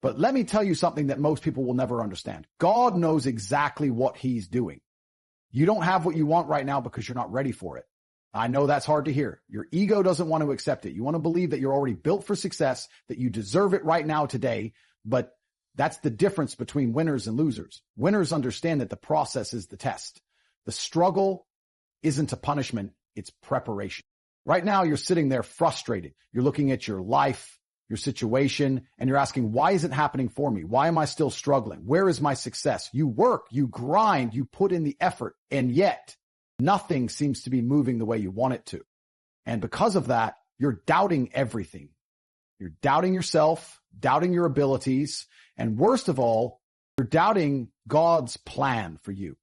But let me tell you something that most people will never understand. God knows exactly what he's doing. You don't have what you want right now because you're not ready for it. I know that's hard to hear. Your ego doesn't want to accept it. You want to believe that you're already built for success, that you deserve it right now today. But that's the difference between winners and losers. Winners understand that the process is the test. The struggle isn't a punishment. It's preparation. Right now, you're sitting there frustrated. You're looking at your life, your situation, and you're asking, why is it happening for me? Why am I still struggling? Where is my success? You work, you grind, you put in the effort, and yet nothing seems to be moving the way you want it to. And because of that, you're doubting everything. You're doubting yourself, doubting your abilities, and worst of all, you're doubting God's plan for you.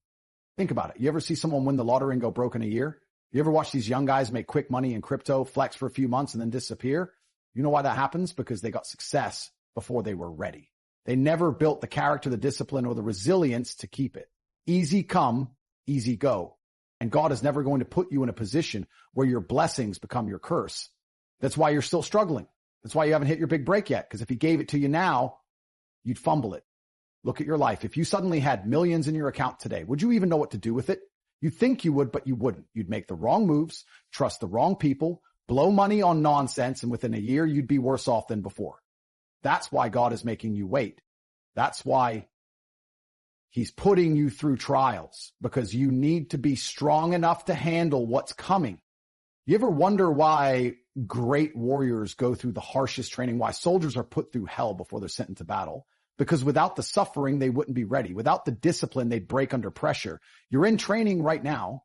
Think about it. You ever see someone win the lottery and go broke in a year? You ever watch these young guys make quick money in crypto, flex for a few months, and then disappear? You know why that happens? Because they got success before they were ready. They never built the character, the discipline, or the resilience to keep it. Easy come, easy go. And God is never going to put you in a position where your blessings become your curse. That's why you're still struggling. That's why you haven't hit your big break yet. Because if he gave it to you now, you'd fumble it. Look at your life. If you suddenly had millions in your account today, would you even know what to do with it? You think you would, but you wouldn't. You'd make the wrong moves, trust the wrong people, blow money on nonsense, and within a year, you'd be worse off than before. That's why God is making you wait. That's why he's putting you through trials, because you need to be strong enough to handle what's coming. You ever wonder why great warriors go through the harshest training, why soldiers are put through hell before they're sent into battle? Because without the suffering, they wouldn't be ready. Without the discipline, they'd break under pressure. You're in training right now,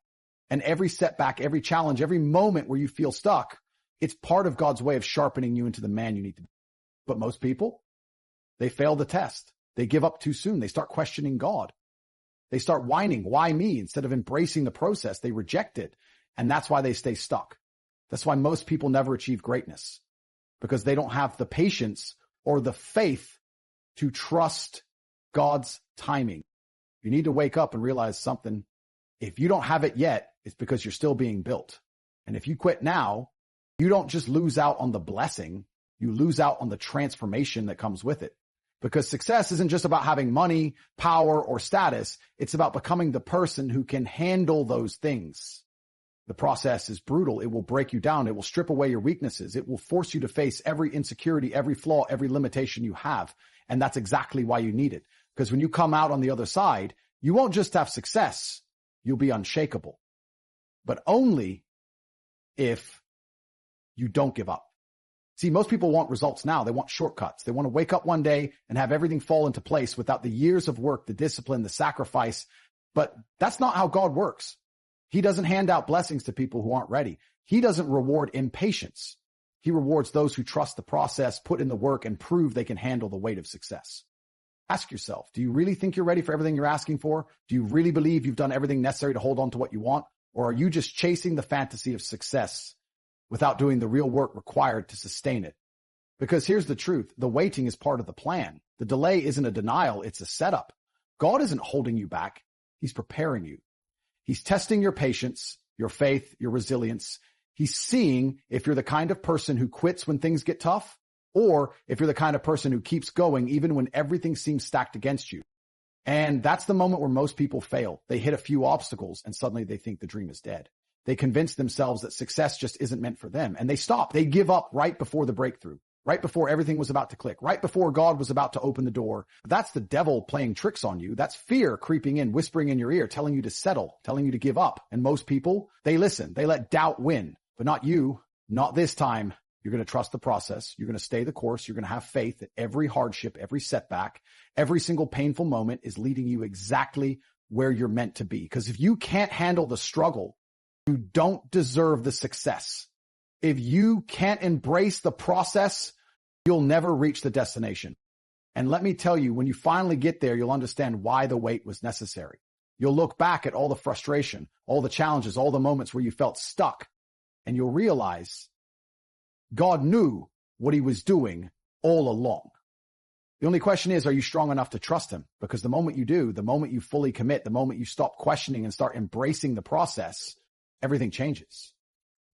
and every setback, every challenge, every moment where you feel stuck, it's part of God's way of sharpening you into the man you need to be. But most people, they fail the test. They give up too soon. They start questioning God. They start whining, why me? Instead of embracing the process, they reject it. And that's why they stay stuck. That's why most people never achieve greatness, because they don't have the patience or the faith to trust God's timing. You need to wake up and realize something. If you don't have it yet, it's because you're still being built. And if you quit now, you don't just lose out on the blessing, you lose out on the transformation that comes with it. Because success isn't just about having money, power, or status. It's about becoming the person who can handle those things. The process is brutal. It will break you down. It will strip away your weaknesses. It will force you to face every insecurity, every flaw, every limitation you have. And that's exactly why you need it. Because when you come out on the other side, you won't just have success. You'll be unshakable. But only if you don't give up. See, most people want results now. They want shortcuts. They want to wake up one day and have everything fall into place without the years of work, the discipline, the sacrifice. But that's not how God works. He doesn't hand out blessings to people who aren't ready. He doesn't reward impatience. He rewards those who trust the process, put in the work, and prove they can handle the weight of success. Ask yourself, do you really think you're ready for everything you're asking for? Do you really believe you've done everything necessary to hold on to what you want? Or are you just chasing the fantasy of success without doing the real work required to sustain it? Because here's the truth. The waiting is part of the plan. The delay isn't a denial. It's a setup. God isn't holding you back. He's preparing you. He's testing your patience, your faith, your resilience. He's seeing if you're the kind of person who quits when things get tough, or if you're the kind of person who keeps going even when everything seems stacked against you. And that's the moment where most people fail. They hit a few obstacles and suddenly they think the dream is dead. They convince themselves that success just isn't meant for them, and they stop. They give up right before the breakthrough, right before everything was about to click, right before God was about to open the door. That's the devil playing tricks on you. That's fear creeping in, whispering in your ear, telling you to settle, telling you to give up. And most people, they listen. They let doubt win, but not you, not this time. You're going to trust the process. You're going to stay the course. You're going to have faith that every hardship, every setback, every single painful moment is leading you exactly where you're meant to be. Because if you can't handle the struggle, you don't deserve the success. If you can't embrace the process, you'll never reach the destination. And let me tell you, when you finally get there, you'll understand why the wait was necessary. You'll look back at all the frustration, all the challenges, all the moments where you felt stuck, and you'll realize God knew what he was doing all along. The only question is, are you strong enough to trust him? Because the moment you do, the moment you fully commit, the moment you stop questioning and start embracing the process, everything changes.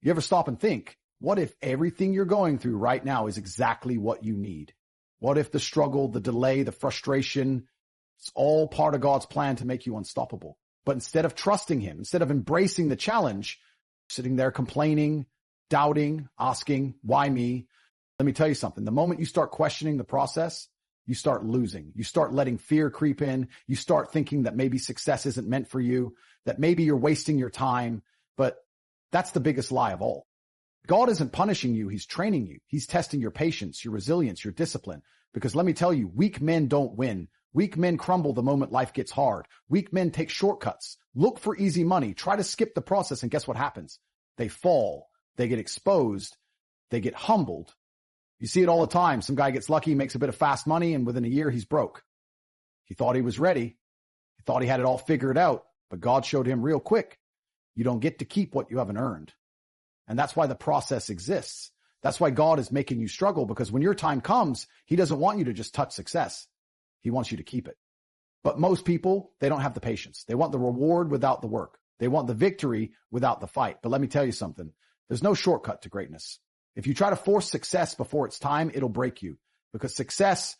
You ever stop and think, what if everything you're going through right now is exactly what you need? What if the struggle, the delay, the frustration, it's all part of God's plan to make you unstoppable? But instead of trusting him, instead of embracing the challenge, sitting there complaining, doubting, asking, why me? Let me tell you something. The moment you start questioning the process, you start losing. You start letting fear creep in. You start thinking that maybe success isn't meant for you, that maybe you're wasting your time. But that's the biggest lie of all. God isn't punishing you. He's training you. He's testing your patience, your resilience, your discipline. Because let me tell you, weak men don't win. Weak men crumble the moment life gets hard. Weak men take shortcuts, look for easy money, try to skip the process, and guess what happens? They fall, they get exposed, they get humbled. You see it all the time. Some guy gets lucky, makes a bit of fast money, and within a year, he's broke. He thought he was ready. He thought he had it all figured out, but God showed him real quick, you don't get to keep what you haven't earned. And that's why the process exists. That's why God is making you struggle, because when your time comes, he doesn't want you to just touch success. He wants you to keep it. But most people, they don't have the patience. They want the reward without the work. They want the victory without the fight. But let me tell you something. There's no shortcut to greatness. If you try to force success before it's time, it'll break you, because success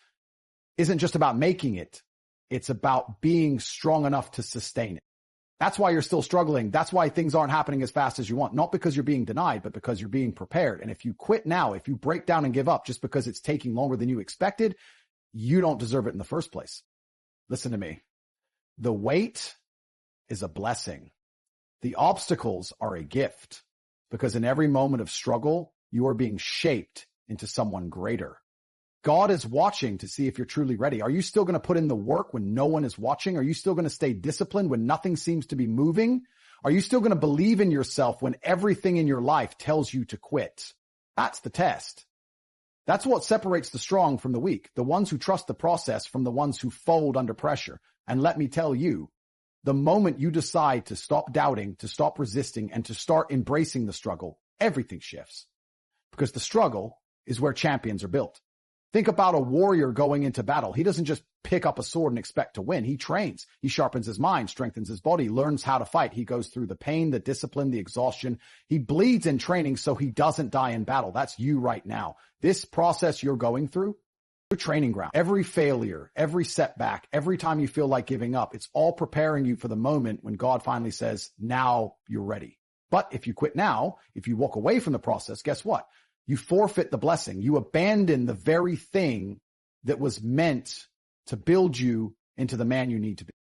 isn't just about making it. It's about being strong enough to sustain it. That's why you're still struggling. That's why things aren't happening as fast as you want. Not because you're being denied, but because you're being prepared. And if you quit now, if you break down and give up just because it's taking longer than you expected, you don't deserve it in the first place. Listen to me. The wait is a blessing. The obstacles are a gift, because in every moment of struggle, you are being shaped into someone greater. God is watching to see if you're truly ready. Are you still going to put in the work when no one is watching? Are you still going to stay disciplined when nothing seems to be moving? Are you still going to believe in yourself when everything in your life tells you to quit? That's the test. That's what separates the strong from the weak, the ones who trust the process from the ones who fold under pressure. And let me tell you, the moment you decide to stop doubting, to stop resisting, and to start embracing the struggle, everything shifts. Because the struggle is where champions are built. Think about a warrior going into battle. He doesn't just pick up a sword and expect to win. He trains. He sharpens his mind, strengthens his body, learns how to fight. He goes through the pain, the discipline, the exhaustion. He bleeds in training so he doesn't die in battle. That's you right now. This process you're going through, your training ground. Every failure, every setback, every time you feel like giving up, it's all preparing you for the moment when God finally says, now you're ready. But if you quit now, if you walk away from the process, guess what? You forfeit the blessing. You abandon the very thing that was meant to build you into the man you need to be.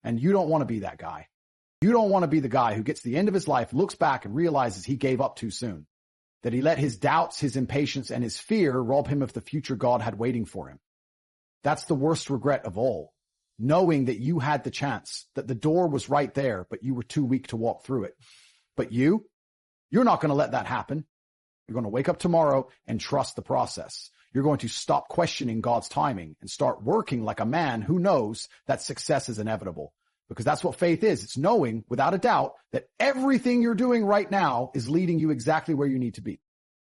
And you don't want to be that guy. You don't want to be the guy who gets to the end of his life, looks back and realizes he gave up too soon, that he let his doubts, his impatience, and his fear rob him of the future God had waiting for him. That's the worst regret of all, knowing that you had the chance, that the door was right there, but you were too weak to walk through it. But you're not going to let that happen. You're going to wake up tomorrow and trust the process. You're going to stop questioning God's timing and start working like a man who knows that success is inevitable. Because that's what faith is. It's knowing without a doubt that everything you're doing right now is leading you exactly where you need to be.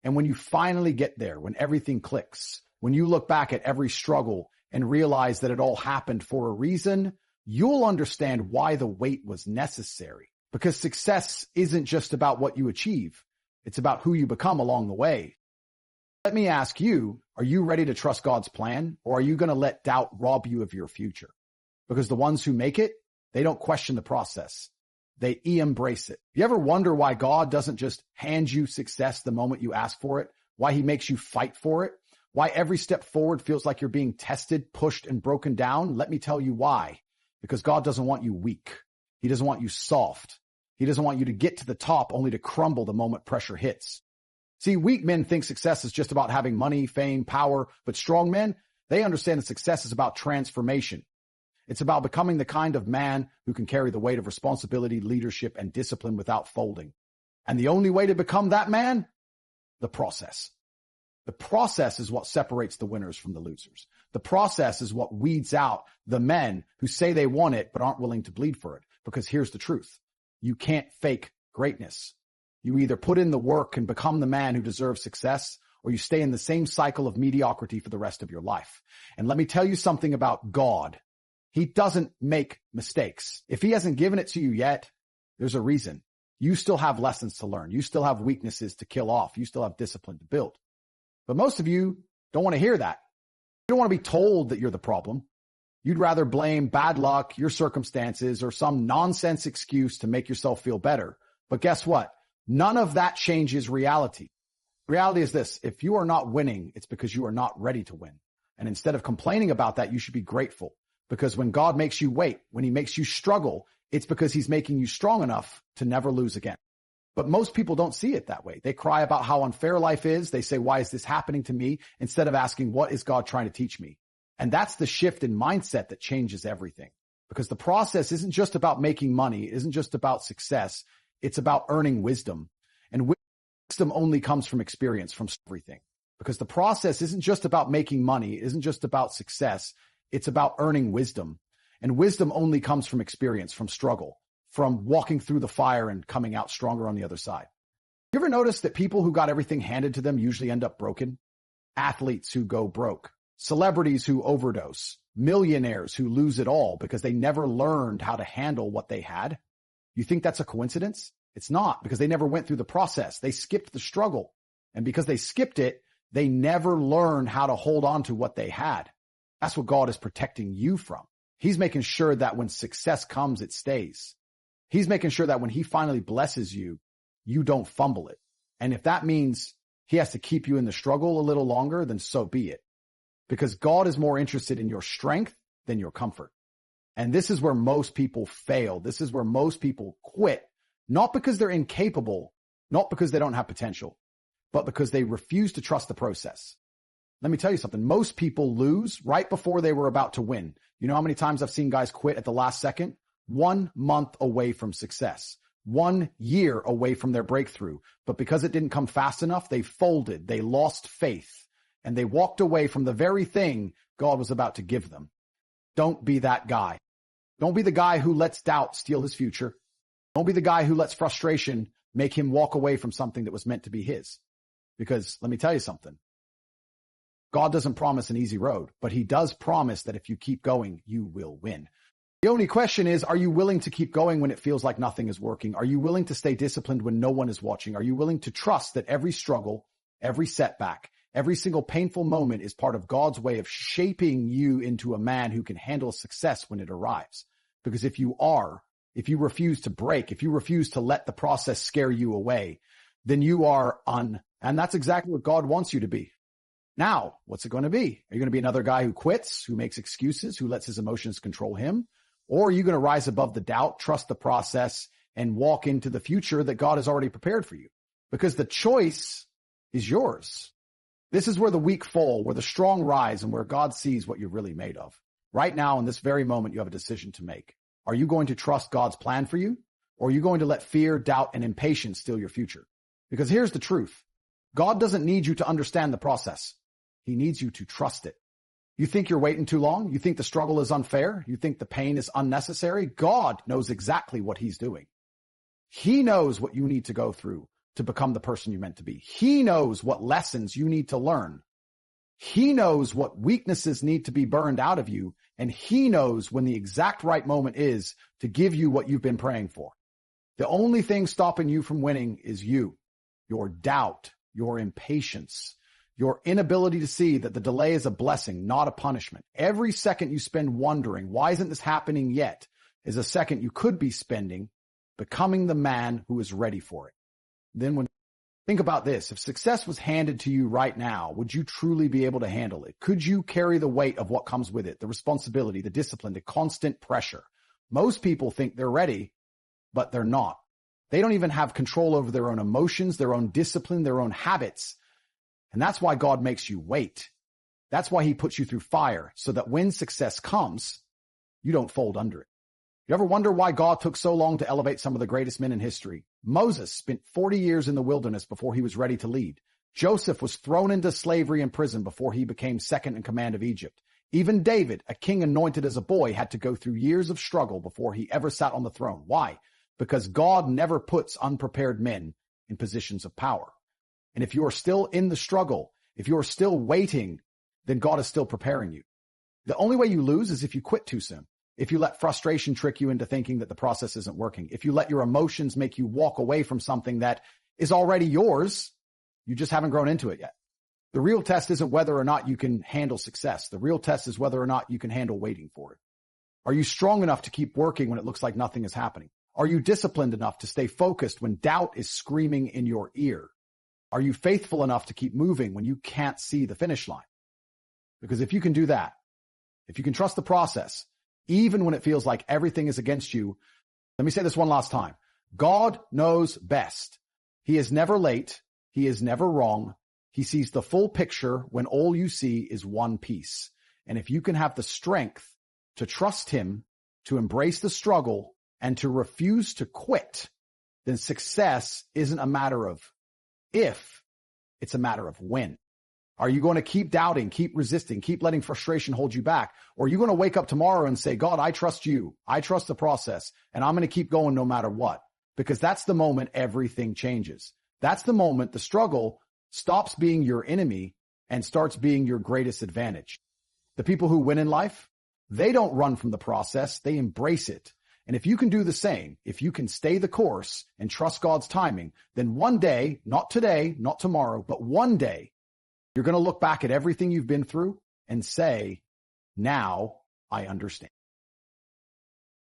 And when you finally get there, when everything clicks, when you look back at every struggle and realize that it all happened for a reason, you'll understand why the wait was necessary. Because success isn't just about what you achieve. It's about who you become along the way. Let me ask you, are you ready to trust God's plan, or are you going to let doubt rob you of your future? Because the ones who make it, they don't question the process. They embrace it. You ever wonder why God doesn't just hand you success the moment you ask for it? Why he makes you fight for it? Why every step forward feels like you're being tested, pushed, and broken down? Let me tell you why. Because God doesn't want you weak. He doesn't want you soft. He doesn't want you to get to the top only to crumble the moment pressure hits. See, weak men think success is just about having money, fame, power, but strong men, they understand that success is about transformation. It's about becoming the kind of man who can carry the weight of responsibility, leadership, and discipline without folding. And the only way to become that man? The process. The process is what separates the winners from the losers. The process is what weeds out the men who say they want it but aren't willing to bleed for it. Because here's the truth. You can't fake greatness. You either put in the work and become the man who deserves success, or you stay in the same cycle of mediocrity for the rest of your life. And let me tell you something about God. He doesn't make mistakes. If he hasn't given it to you yet, there's a reason. You still have lessons to learn. You still have weaknesses to kill off. You still have discipline to build. But most of you don't want to hear that. You don't want to be told that you're the problem. You'd rather blame bad luck, your circumstances, or some nonsense excuse to make yourself feel better. But guess what? None of that changes reality. Reality is this: if you are not winning, it's because you are not ready to win. And instead of complaining about that, you should be grateful, because when God makes you wait, when he makes you struggle, it's because he's making you strong enough to never lose again. But most people don't see it that way. They cry about how unfair life is. They say, why is this happening to me? Instead of asking, what is God trying to teach me? And that's the shift in mindset that changes everything. Because the process isn't just about making money. It isn't just about success. It's about earning wisdom. And wisdom only comes from experience, from everything. Because the process isn't just about making money. It isn't just about success. It's about earning wisdom. And wisdom only comes from experience, from struggle, from walking through the fire and coming out stronger on the other side. You ever notice that people who got everything handed to them usually end up broken? Athletes who go broke, celebrities who overdose, millionaires who lose it all because they never learned how to handle what they had. You think that's a coincidence? It's not, because they never went through the process. They skipped the struggle. And because they skipped it, they never learned how to hold on to what they had. That's what God is protecting you from. He's making sure that when success comes, it stays. He's making sure that when he finally blesses you, you don't fumble it. And if that means he has to keep you in the struggle a little longer, then so be it. Because God is more interested in your strength than your comfort. And this is where most people fail. This is where most people quit, not because they're incapable, not because they don't have potential, but because they refuse to trust the process. Let me tell you something. Most people lose right before they were about to win. You know how many times I've seen guys quit at the last second? 1 month away from success, 1 year away from their breakthrough. But because it didn't come fast enough, they folded, they lost faith, and they walked away from the very thing God was about to give them. Don't be that guy. Don't be the guy who lets doubt steal his future. Don't be the guy who lets frustration make him walk away from something that was meant to be his. Because let me tell you something. God doesn't promise an easy road, but he does promise that if you keep going, you will win. The only question is, are you willing to keep going when it feels like nothing is working? Are you willing to stay disciplined when no one is watching? Are you willing to trust that every struggle, every setback, every single painful moment is part of God's way of shaping you into a man who can handle success when it arrives? Because if you refuse to break, if you refuse to let the process scare you away, then you are and that's exactly what God wants you to be. Now, what's it going to be? Are you going to be another guy who quits, who makes excuses, who lets his emotions control him? Or are you going to rise above the doubt, trust the process, and walk into the future that God has already prepared for you? Because the choice is yours. This is where the weak fall, where the strong rise, and where God sees what you're really made of. Right now, in this very moment, you have a decision to make. Are you going to trust God's plan for you? Or are you going to let fear, doubt, and impatience steal your future? Because here's the truth. God doesn't need you to understand the process. He needs you to trust it. You think you're waiting too long? You think the struggle is unfair? You think the pain is unnecessary? God knows exactly what he's doing. He knows what you need to go through to become the person you're meant to be. He knows what lessons you need to learn. He knows what weaknesses need to be burned out of you. And he knows when the exact right moment is to give you what you've been praying for. The only thing stopping you from winning is you, your doubt, your impatience, your inability to see that the delay is a blessing, not a punishment. Every second you spend wondering, why isn't this happening yet, is a second you could be spending becoming the man who is ready for it. Then think about this. If success was handed to you right now, would you truly be able to handle it? Could you carry the weight of what comes with it, the responsibility, the discipline, the constant pressure? Most people think they're ready, but they're not. They don't even have control over their own emotions, their own discipline, their own habits. And that's why God makes you wait. That's why he puts you through fire, so that when success comes, you don't fold under it. You ever wonder why God took so long to elevate some of the greatest men in history? Moses spent 40 years in the wilderness before he was ready to lead. Joseph was thrown into slavery and prison before he became second in command of Egypt. Even David, a king anointed as a boy, had to go through years of struggle before he ever sat on the throne. Why? Because God never puts unprepared men in positions of power. And if you are still in the struggle, if you are still waiting, then God is still preparing you. The only way you lose is if you quit too soon. If you let frustration trick you into thinking that the process isn't working. If you let your emotions make you walk away from something that is already yours, you just haven't grown into it yet. The real test isn't whether or not you can handle success. The real test is whether or not you can handle waiting for it. Are you strong enough to keep working when it looks like nothing is happening? Are you disciplined enough to stay focused when doubt is screaming in your ear? Are you faithful enough to keep moving when you can't see the finish line? Because if you can do that, if you can trust the process, even when it feels like everything is against you, let me say this one last time. God knows best. He is never late. He is never wrong. He sees the full picture when all you see is one piece. And if you can have the strength to trust him, to embrace the struggle, and to refuse to quit, then success isn't a matter of if, it's a matter of when. Are you going to keep doubting, keep resisting, keep letting frustration hold you back? Or are you going to wake up tomorrow and say, God, I trust you. I trust the process, and I'm going to keep going no matter what? Because that's the moment everything changes. That's the moment the struggle stops being your enemy and starts being your greatest advantage. The people who win in life, they don't run from the process. They embrace it. And if you can do the same, if you can stay the course and trust God's timing, then one day, not today, not tomorrow, but one day, you're going to look back at everything you've been through and say, now I understand.